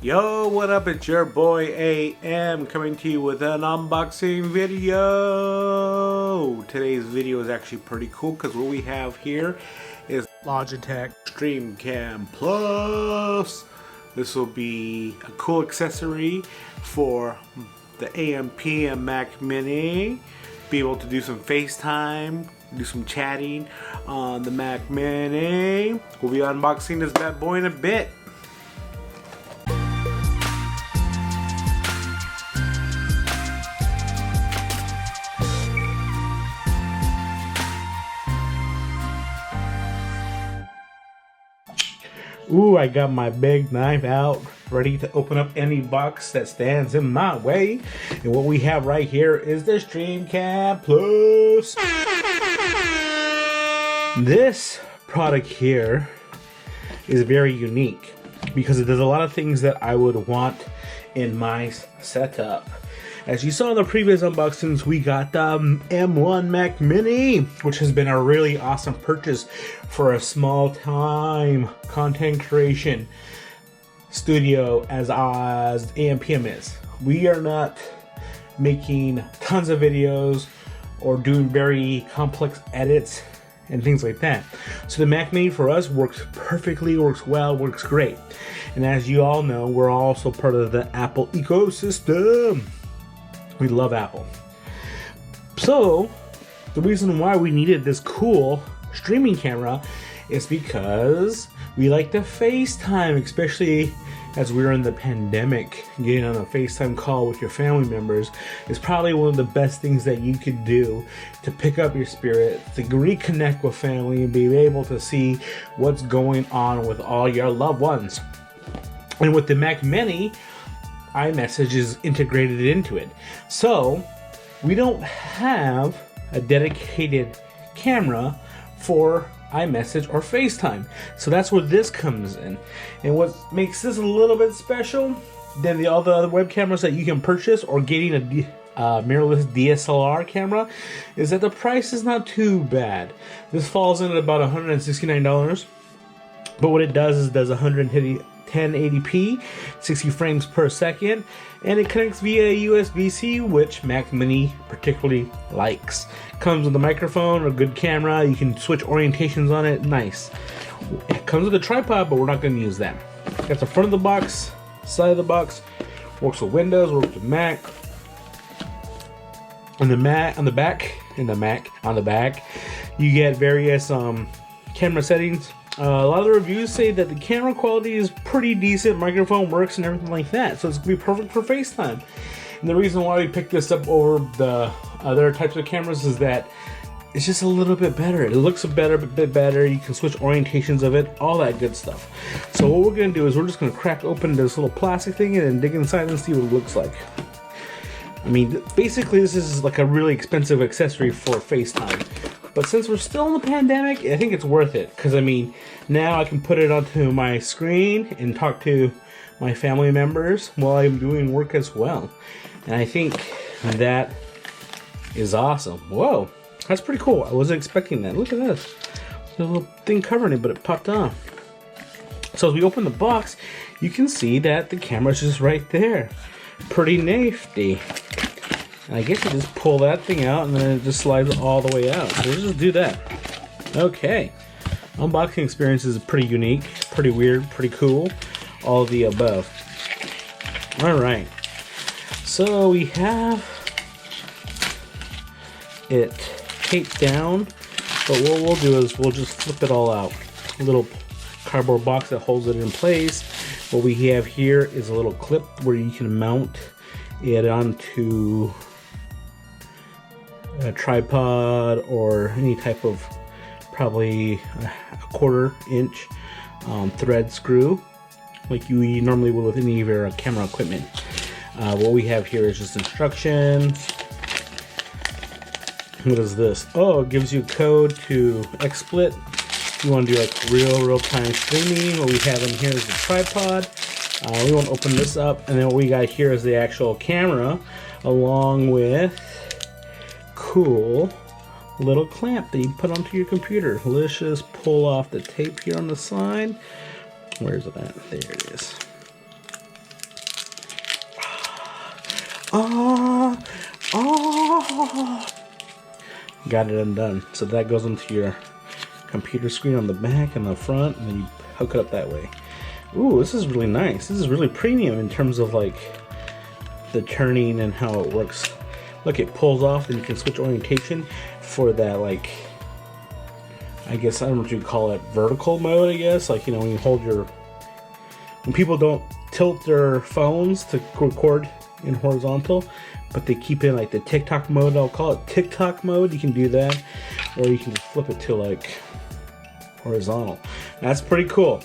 Yo, what up? It's your boy AM coming to you with an unboxing video. Today's video is actually pretty cool because what we have here is Logitech StreamCam Plus. This will be a cool accessory for the AMPM Mac Mini. Be able to do some FaceTime, do some chatting on the Mac Mini. We'll be unboxing this bad boy in a bit. Ooh, I got my big knife out, ready to open up any box that stands in my way. And what we have right here is the StreamCam Plus. This product here is very unique because it does a lot of things that I would want in my setup. As you saw in the previous unboxings, we got the M1 Mac Mini, which has been a really awesome purchase for a small time content creation studio as AMPM is. We are not making tons of videos or doing very complex edits and things like that. So the Mac Mini for us works perfectly, works well, works great. And as you all know, we're also part of the Apple ecosystem. We love Apple. So the reason why we needed this cool streaming camera is because we like to FaceTime, especially as we're in the pandemic. Getting on a FaceTime call with your family members is probably one of the best things that you could do to pick up your spirit, to reconnect with family and be able to see what's going on with all your loved ones. And with the Mac Mini, iMessage is integrated into it. So we don't have a dedicated camera for iMessage or FaceTime. So that's where this comes in. And what makes this a little bit special than all the other web cameras that you can purchase or getting a mirrorless DSLR camera is that the price is not too bad. This falls in at about $169. But what it does is it does 1080p, 60 frames per second, and it connects via USB-C, which Mac Mini particularly likes. Comes with a microphone, a good camera, you can switch orientations on it, nice. It comes with a tripod, but we're not going to use that. Got the front of the box, side of the box, works with Windows, works with Mac. On the back, you get various camera settings. A lot of the reviews say that the camera quality is pretty decent, microphone works and everything like that, so it's going to be perfect for FaceTime. And the reason why we picked this up over the other types of cameras is that it's just a little bit better. It looks a bit better, you can switch orientations of it, all that good stuff. So what we're going to do is we're just going to crack open this little plastic thing and then dig inside and see what it looks like. I mean, basically this is like a really expensive accessory for FaceTime. But since we're still in the pandemic, I think it's worth it. Because, I mean, now I can put it onto my screen and talk to my family members while I'm doing work as well. And I think that is awesome. Whoa, that's pretty cool. I wasn't expecting that. Look at this. There's a little thing covering it, but it popped off. So as we open the box, you can see that the camera's just right there. Pretty nifty. And I guess you just pull that thing out and then it just slides all the way out. So we'll just do that. Okay. Unboxing experience is pretty unique, pretty weird, pretty cool. All of the above. Alright. So we have it taped down. But what we'll do is we'll just flip it all out. A little cardboard box that holds it in place. What we have here is a little clip where you can mount it onto a tripod or any type of probably a 1/4 inch thread screw like you normally would with any of your camera equipment. What we have here is just instructions. What is this? Oh, it gives you a code to XSplit. You want to do like real-time streaming. What we have in here is the tripod. We want to open this up, and then what we got here is the actual camera along with cool little clamp that you put onto your computer. Let's just pull off the tape here on the side. Where's it at? There it is. Got it undone. So that goes into your computer screen on the back and the front, and then you hook it up that way. Ooh, this is really nice. This is really premium in terms of like the turning and how it works. Look, it pulls off, and you can switch orientation for that, like, I guess, I don't know what you call it, vertical mode, I guess. Like, you know, when you hold your, when people don't tilt their phones to record in horizontal, but they keep it in like the TikTok mode, I'll call it TikTok mode. You can do that, or you can just flip it to like horizontal. That's pretty cool.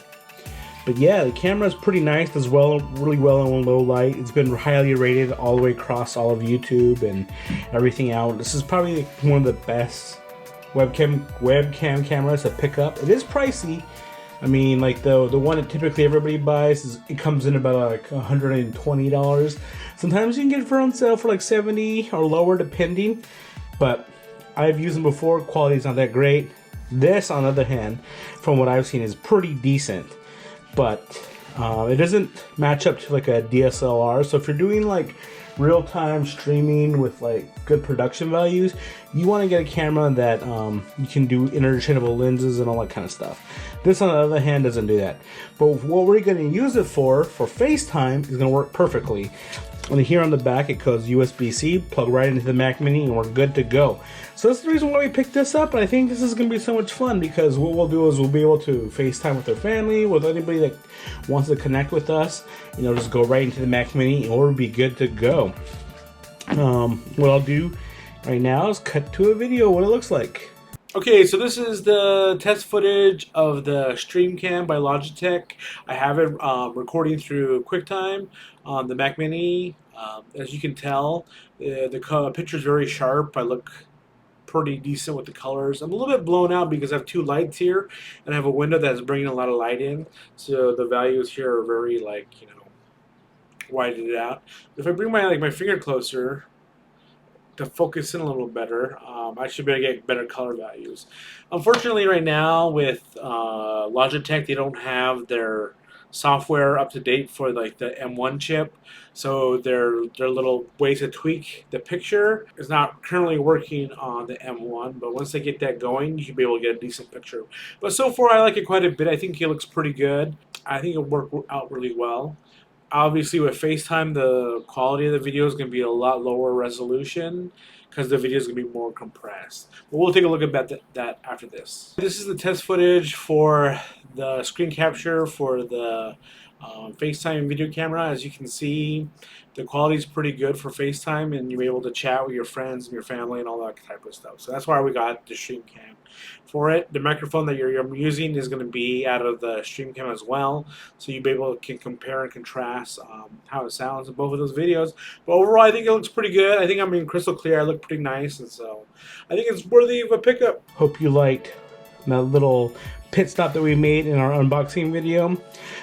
But yeah, the camera is pretty nice, does well, really well in low light. It's been highly rated all the way across all of YouTube and everything out. This is probably one of the best webcam cameras to pick up. It is pricey. I mean, like the one that typically everybody buys, it comes in about like $120. Sometimes you can get it for on sale for like $70 or lower, depending. But I've used them before. Quality's not that great. This, on the other hand, from what I've seen, is pretty decent. But it doesn't match up to like a DSLR. So if you're doing like real-time streaming with like good production values, you want to get a camera that you can do interchangeable lenses and all that kind of stuff. This, on the other hand, doesn't do that. But what we're going to use it for FaceTime, is going to work perfectly. And here on the back, it goes USB-C, plug right into the Mac Mini, and we're good to go. So that's the reason why we picked this up, and I think this is going to be so much fun, because what we'll do is we'll be able to FaceTime with our family, with anybody that wants to connect with us. You know, just go right into the Mac Mini, and we'll be good to go. What I'll do right now is cut to a video what it looks like. Okay, so this is the test footage of the StreamCam by Logitech. I have it recording through QuickTime on the Mac Mini. As you can tell, the picture is very sharp. I look pretty decent with the colors. I'm a little bit blown out because I have two lights here, and I have a window that's bringing a lot of light in. So the values here are very, like, you know, widened out. If I bring my finger closer to focus in a little better, I should be able to get better color values. Unfortunately, right now with Logitech, they don't have their software up to date for like the M1 chip, so their little ways to tweak the picture is not currently working on the M1. But once they get that going, you should be able to get a decent picture. But so far, I like it quite a bit. I think it looks pretty good. I think it'll work out really well. Obviously, with FaceTime, the quality of the video is going to be a lot lower resolution because the video is going to be more compressed. But we'll take a look at that after this. This is the test footage for the screen capture for the FaceTime video camera. As you can see, the quality is pretty good for FaceTime, and you're able to chat with your friends and your family and all that type of stuff. So that's why we got the StreamCam for it. The microphone that you're using is going to be out of the StreamCam as well, so you'll be able to compare and contrast how it sounds in both of those videos. But overall, I think it looks pretty good. I think I'm being crystal clear. I look pretty nice, and so I think it's worthy of a pickup. Hope you liked that little pit stop that we made in our unboxing video.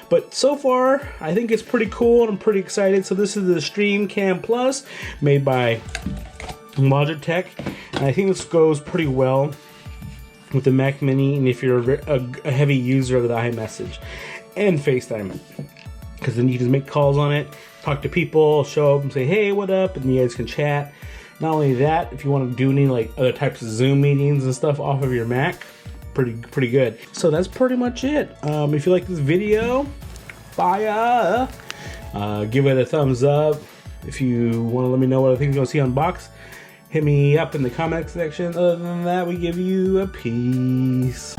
But so far, I think it's pretty cool, and I'm pretty excited. So this is the StreamCam Plus, made by Logitech, and I think this goes pretty well with the Mac Mini, and if you're a heavy user of the iMessage and FaceTime, because then you can make calls on it, talk to people, show up and say, hey, what up, and you guys can chat. Not only that, if you want to do any like other types of Zoom meetings and stuff off of your Mac, pretty good. So that's pretty much it. If you like this video, fire, give it a thumbs up. If you want to let me know what other things you want to see unboxed, hit me up in the comment section. Other than that, we give you a peace.